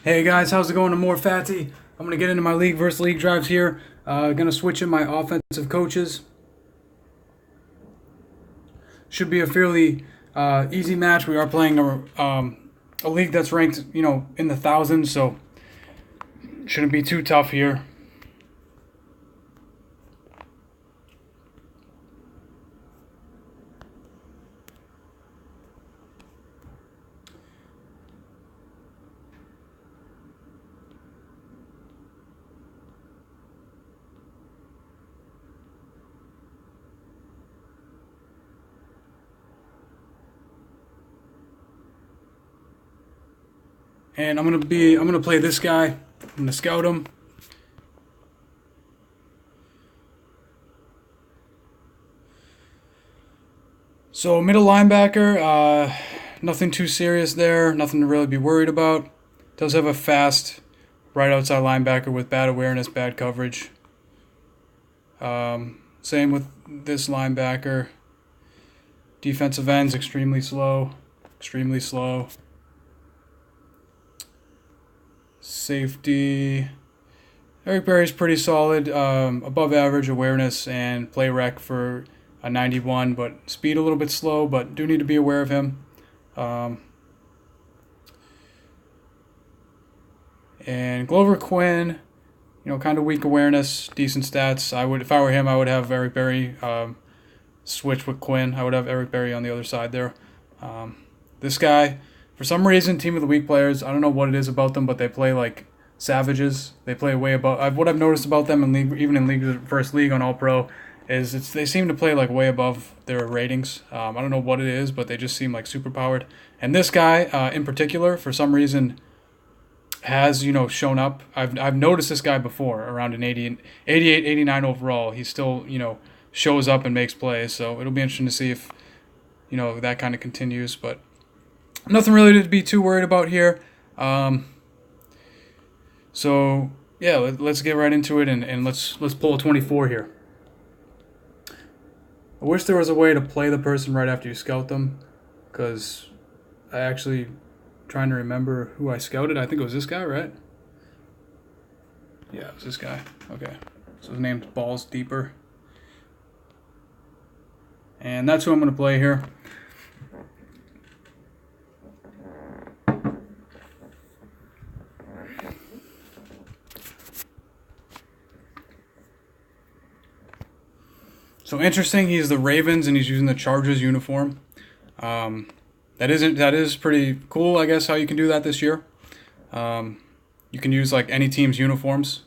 Hey guys, how's it going? I'm more Fatty. I'm gonna get into my league versus league drives here. Gonna switch in my offensive coaches. Should be a fairly easy match. We are playing a league that's ranked, in the thousands, so shouldn't be too tough here. And I'm gonna play this guy. I'm gonna scout him. So middle linebacker, nothing too serious there. Nothing to really be worried about. Does have a fast right outside linebacker with bad awareness, bad coverage. Same with this linebacker. Defensive ends extremely slow. Extremely slow. Safety. Eric Berry's pretty solid. Above average awareness and play rec for a 91, but speed a little bit slow, but do need to be aware of him. And Glover Quinn, kind of weak awareness, decent stats. If I were him, I would have Eric Berry switch with Quinn. I would have Eric Berry on the other side there. This guy, for some reason, team of the week players, I don't know what it is about them, but they play like savages. They play way above. What I've noticed about them in league, even in league first league on All Pro, is they seem to play like way above their ratings. I don't know what it is, but they just seem like super powered. And this guy in particular, for some reason, has shown up. I've noticed this guy before around an 88, 89 overall. He still shows up and makes plays. So it'll be interesting to see if that kind of continues. But nothing really to be too worried about here. So yeah, let's get right into it and let's pull a 24 here. I wish there was a way to play the person right after you scout them, because I actually trying to remember who I scouted. I think it was this guy, right? Yeah, it was this guy. Okay, so his name's Balls Deeper, and that's who I'm going to play here. So interesting, he's the Ravens and he's using the Chargers uniform. That is pretty cool, I guess, how you can do that this year. You can use like any team's uniforms.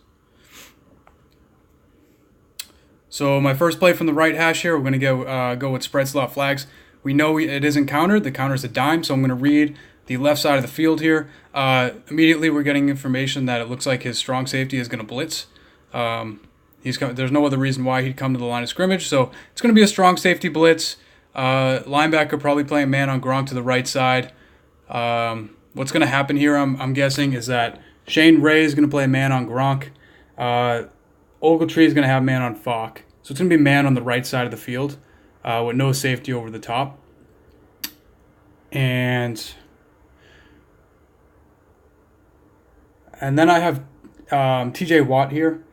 So my first play from the right hash here, we're going to go with spread slot flags. We know it isn't countered. The counter is a dime, so I'm going to read the left side of the field here. Immediately we're getting information that it looks like his strong safety is going to blitz. There's no other reason why he'd come to the line of scrimmage, so it's going to be a strong safety blitz. Linebacker probably playing man on Gronk to the right side. What's going to happen here, I'm guessing, is that Shane Ray is going to play man on Gronk. Ogletree is going to have man on Falk. So it's going to be man on the right side of the field with no safety over the top. And then I have TJ Watt here.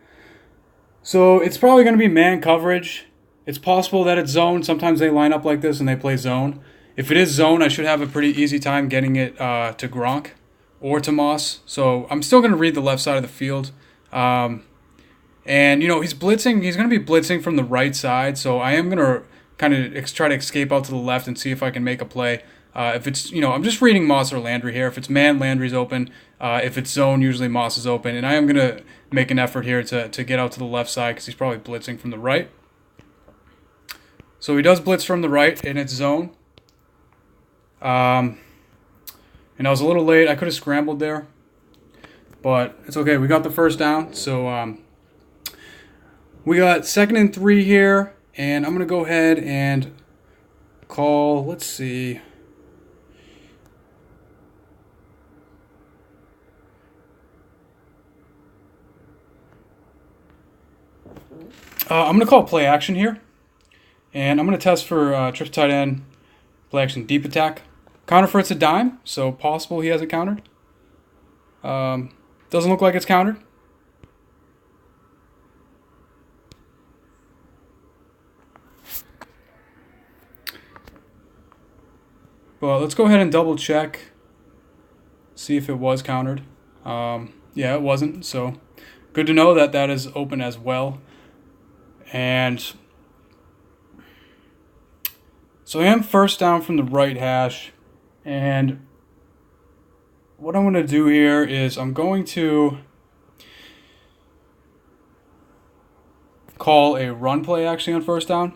So it's probably going to be man coverage. It's possible that it's zone. Sometimes they line up like this and they play zone. If it is zone, I should have a pretty easy time getting it to Gronk or to Moss. So I'm still going to read the left side of the field. And, he's blitzing. He's going to be blitzing from the right side. So I am going to kind of try to escape out to the left and see if I can make a play. If it's, I'm just reading Moss or Landry here. If it's man, Landry's open. If it's zone, usually Moss is open. And I am going to make an effort here to get out to the left side because he's probably blitzing from the right. So he does blitz from the right, and it's zone. And I was a little late. I could have scrambled there. But it's okay. We got the first down. So we got 2nd and 3 here. And I'm going to go ahead and call, let's see. I'm going to call play action here. And I'm going to test for trips tight end, play action deep attack. Counter for it's a dime, so possible he has it countered. Doesn't look like it's countered. But let's go ahead and double check, see if it was countered. Yeah, it wasn't, so good to know that that is open as well. And so I am first down from the right hash, and what I'm going to do here is I'm going to call a run play actually on first down.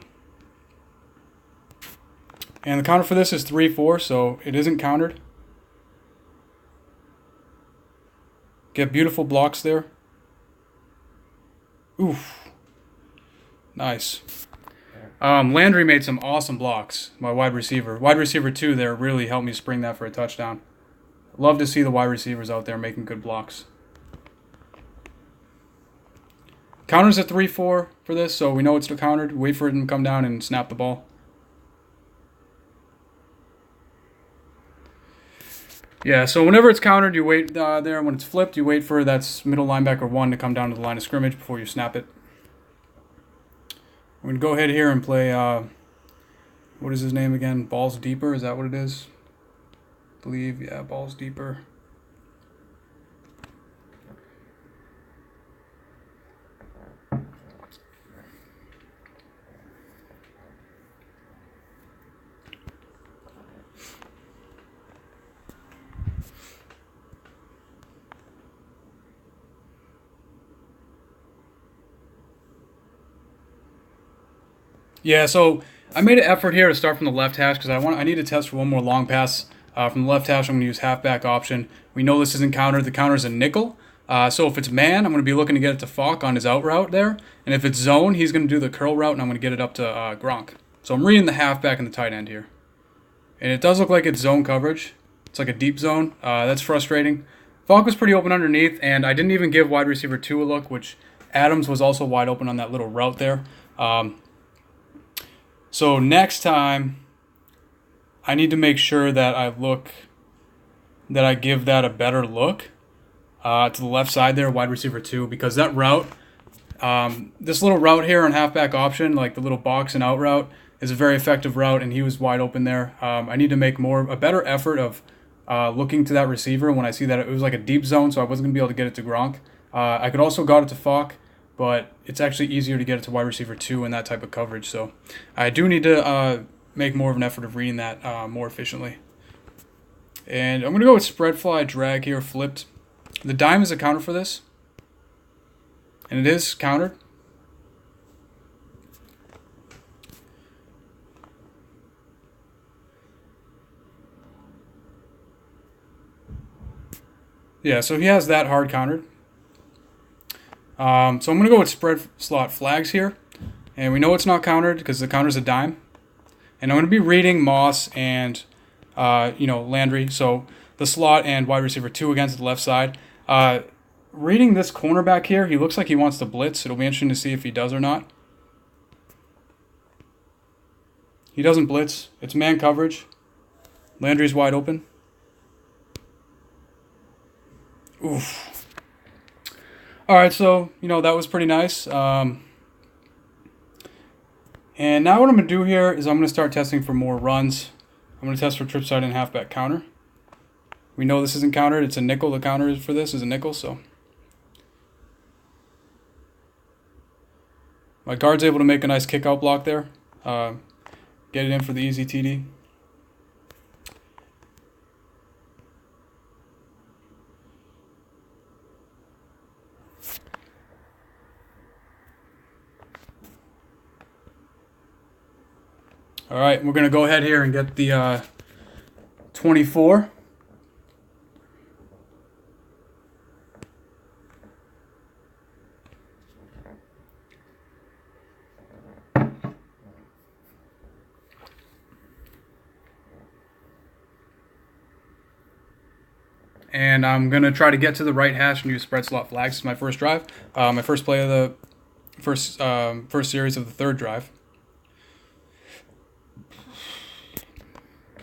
And the counter for this is 3-4, so it isn't countered. Get beautiful blocks there. Oof. Nice. Landry made some awesome blocks, my wide receiver. Wide receiver 2 there really helped me spring that for a touchdown. Love to see the wide receivers out there making good blocks. Counter's a 3-4 for this, so we know it's countered. Wait for it to come down and snap the ball. Yeah, so whenever it's countered, you wait there. When it's flipped, you wait for that middle linebacker 1 to come down to the line of scrimmage before you snap it. We're going to go ahead here and play, what is his name again? Balls Deeper, is that what it is? I believe, yeah, Balls Deeper. Yeah, so I made an effort here to start from the left hash because I need to test for one more long pass. From the left hash, I'm going to use halfback option. We know this isn't countered. The counter is a nickel. So if it's man, I'm going to be looking to get it to Falk on his out route there. And if it's zone, he's going to do the curl route, and I'm going to get it up to Gronk. So I'm reading the halfback and the tight end here. And it does look like it's zone coverage. It's like a deep zone. That's frustrating. Falk was pretty open underneath, and I didn't even give wide receiver 2 a look, which Adams was also wide open on that little route there. So next time, I need to make sure that I give that a better look to the left side there, wide receiver 2, because that route, this little route here on halfback option, like the little box and out route, is a very effective route, and he was wide open there. I need to make a better effort of looking to that receiver when I see that it was like a deep zone, so I wasn't going to be able to get it to Gronk. I could also got it to Falk, but it's actually easier to get it to wide receiver 2 in that type of coverage. So I do need to make more of an effort of reading that more efficiently. And I'm going to go with spread fly drag here, flipped. The dime is a counter for this. And it is countered. Yeah, so he has that hard countered. So I'm going to go with spread slot flags here. And we know it's not countered because the counter's a dime. And I'm going to be reading Moss and, Landry. So the slot and wide receiver 2 against the left side. Reading this cornerback here, he looks like he wants to blitz. It'll be interesting to see if he does or not. He doesn't blitz. It's man coverage. Landry's wide open. Oof. All right, so, that was pretty nice. And now what I'm going to do here is I'm going to start testing for more runs. I'm going to test for trip side and halfback counter. We know this isn't countered. It's a nickel. The counter for this is a nickel, so. My guard's able to make a nice kick-out block there. Get it in for the easy TD. All right, we're going to go ahead here and get the 24. And I'm going to try to get to the right hash and use spread slot flags. This is my first drive. My first play of the first series of the third drive.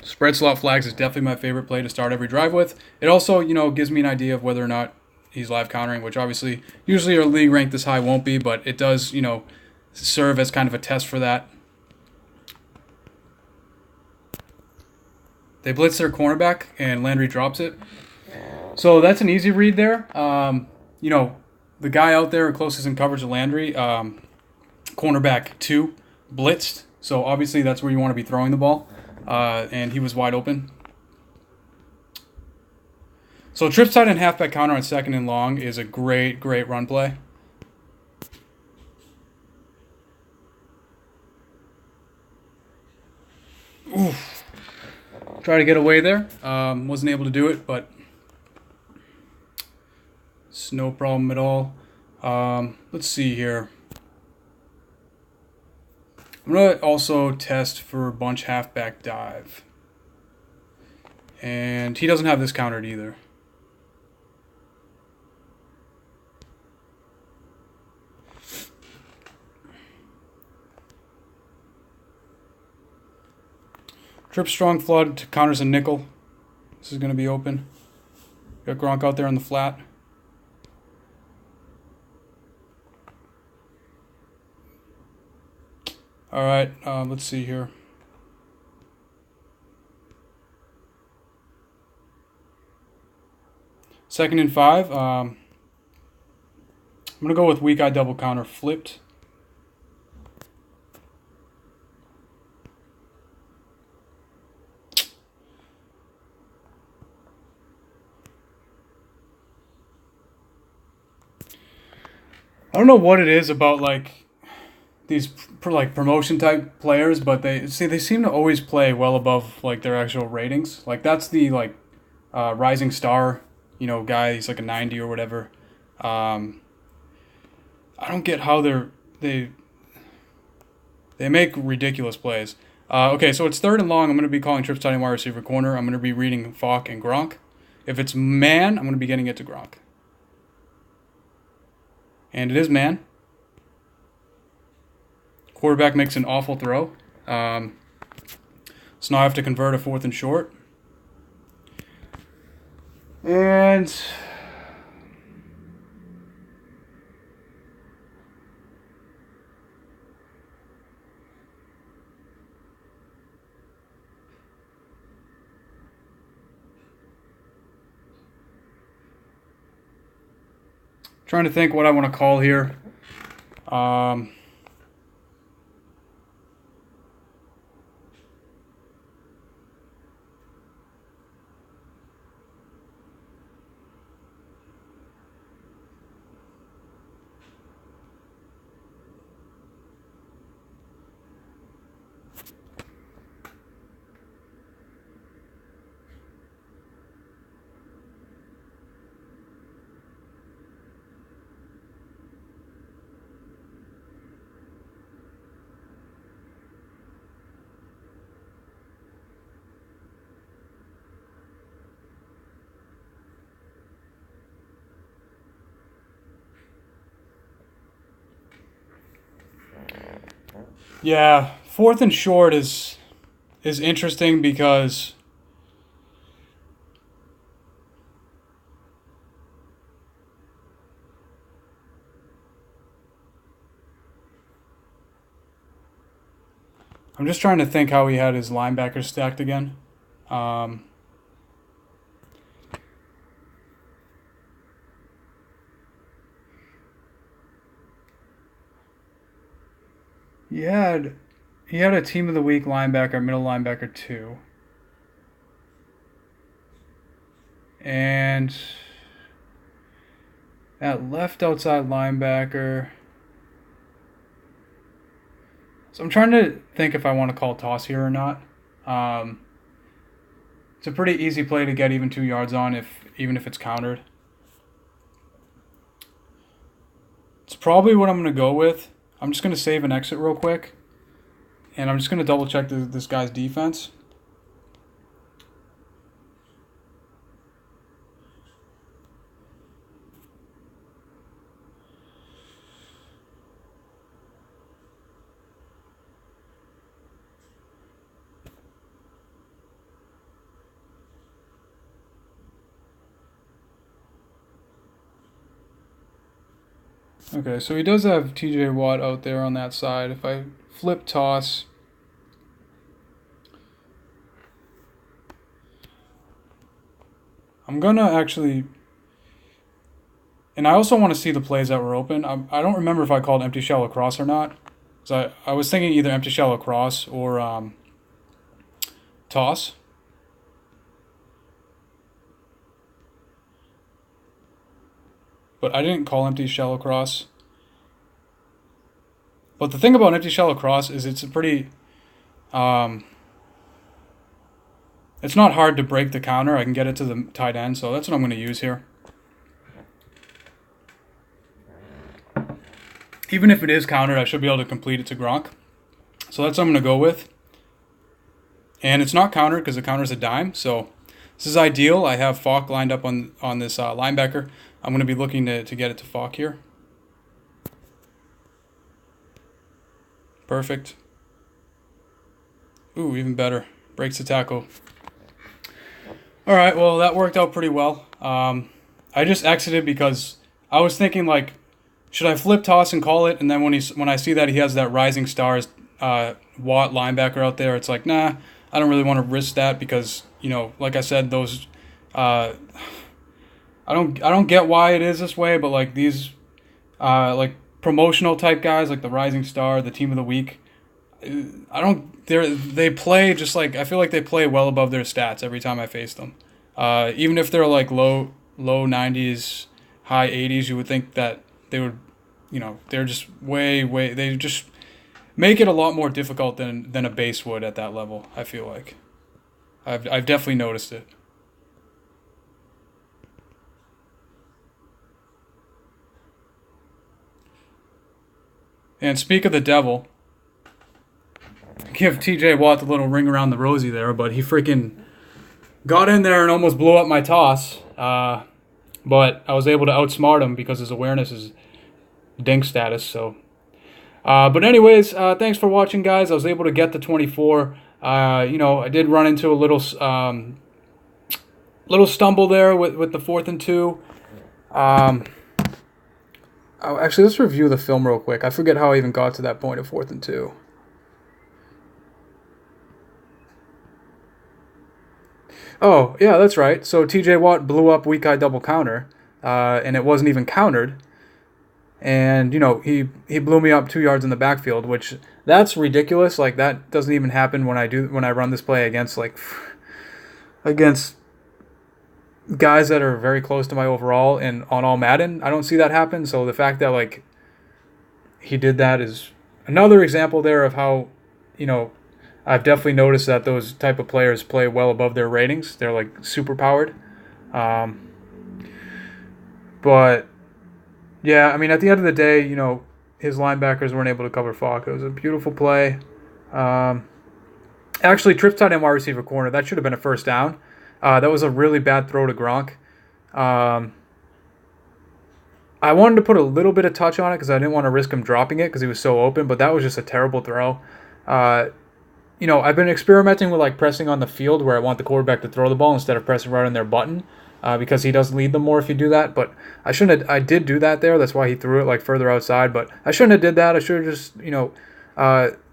Spread slot flags is definitely my favorite play to start every drive with. It also, gives me an idea of whether or not he's live countering, which obviously usually a league rank this high won't be, but it does, serve as kind of a test for that. They blitz their cornerback, and Landry drops it. So that's an easy read there. The guy out there closest in coverage to Landry, cornerback 2, blitzed. So obviously that's where you want to be throwing the ball. And he was wide open. So trip side and halfback counter on 2nd and long is a great run play. Oof. Try to get away there. Wasn't able to do it, but it's no problem at all. Let's see here. I'm going to also test for bunch halfback dive. And he doesn't have this countered either. Trip strong flood counters a nickel. This is going to be open. Got Gronk out there on the flat. All right, let's see here. Second and 5. I'm going to go with weak eye double counter flipped. I don't know what it is about these promotion type players, but they seem to always play well above their actual ratings. That's the rising star, guy. He's like a 90 or whatever. I don't get how they make ridiculous plays. Okay, so it's 3rd and long. I'm going to be calling trip starting wide receiver corner. I'm going to be reading Falk and Gronk. If it's man, I'm going to be getting it to Gronk. And it is man. Quarterback makes an awful throw. So now I have to convert a 4th and short. And trying to think what I want to call here. Yeah, 4th and short is interesting because I'm just trying to think how he had his linebackers stacked again. He had a team of the week linebacker, middle linebacker 2. And at left outside linebacker. So I'm trying to think if I want to call toss here or not. It's a pretty easy play to get even 2 yards on even if it's countered. It's probably what I'm going to go with. I'm just going to save and exit real quick. And I'm just going to double check this guy's defense. Okay, so he does have TJ Watt out there on that side. If I flip toss, I'm going to actually... And I also want to see the plays that were open. I don't remember if I called empty shell across or not. So I was thinking either empty shell across or toss. But I didn't call empty shell across. But the thing about empty shell across is it's a pretty... it's not hard to break the counter. I can get it to the tight end, so that's what I'm going to use here. Even if it is countered, I should be able to complete it to Gronk. So that's what I'm going to go with. And it's not countered because the counter's a dime, so this is ideal. I have Falk lined up on this linebacker. I'm going to be looking to get it to Falk here. Perfect. Ooh, even better. Breaks the tackle. All right, well, that worked out pretty well. I just exited because I was thinking, like, should I flip toss and call it? And then when I see that he has that rising stars Watt linebacker out there, it's like, nah, I don't really want to risk that because, you know, like I said, those I don't get why it is this way, but like these like promotional type guys, like the rising star, the team of the week, they play just like, I feel like they play well above their stats every time I face them. Even if they're like low 90s, high 80s, you would think that they would, you know, they're just they just make it a lot more difficult than a base would at that level, I feel like. I've definitely noticed it. And speak of the devil, give TJ Watt the little ring around the rosy there, but he freaking got in there and almost blew up my toss. But I was able to outsmart him because his awareness is dink status. So, but anyways, thanks for watching, guys. I was able to get the 24. You know, I did run into a little stumble there with the 4th and 2. Actually, let's review the film real quick. I forget how I even got to that point of 4th and 2. Oh, yeah, that's right. So TJ Watt blew up weak eye double counter, and it wasn't even countered. And, you know, he blew me up 2 yards in the backfield, which that's ridiculous. Like, that doesn't even happen when I run this play against guys that are very close to my overall and on all Madden. I don't see that happen. So the fact that, like, he did that is another example there of how, you know, I've definitely noticed that those type of players play well above their ratings. They're like super powered. But yeah, I mean, at the end of the day, you know, his linebackers weren't able to cover Falk. It was a beautiful play. Actually, trips tight end wide receiver corner. That should have been a first down. That was a really bad throw to Gronk. I wanted to put a little bit of touch on it because I didn't want to risk him dropping it because he was so open, but that was just a terrible throw. You know, I've been experimenting with like pressing on the field where I want the quarterback to throw the ball instead of pressing right on their button because he does lead them more if you do that. But I did do that there. That's why he threw it like further outside. But I shouldn't have did that. I should have just, you know,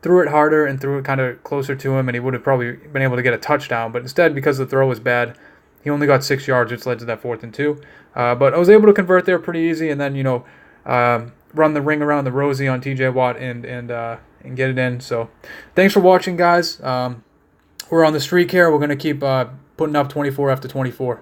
threw it harder and threw it kind of closer to him, and he would have probably been able to get a touchdown. But instead, because the throw was bad, he only got 6 yards, which led to that 4th and 2. But I was able to convert there pretty easy, and then, you know, run the ring around the rosy on TJ Watt and get it in. So thanks for watching, guys. We're on the streak here. We're going to keep putting up 24 after 24.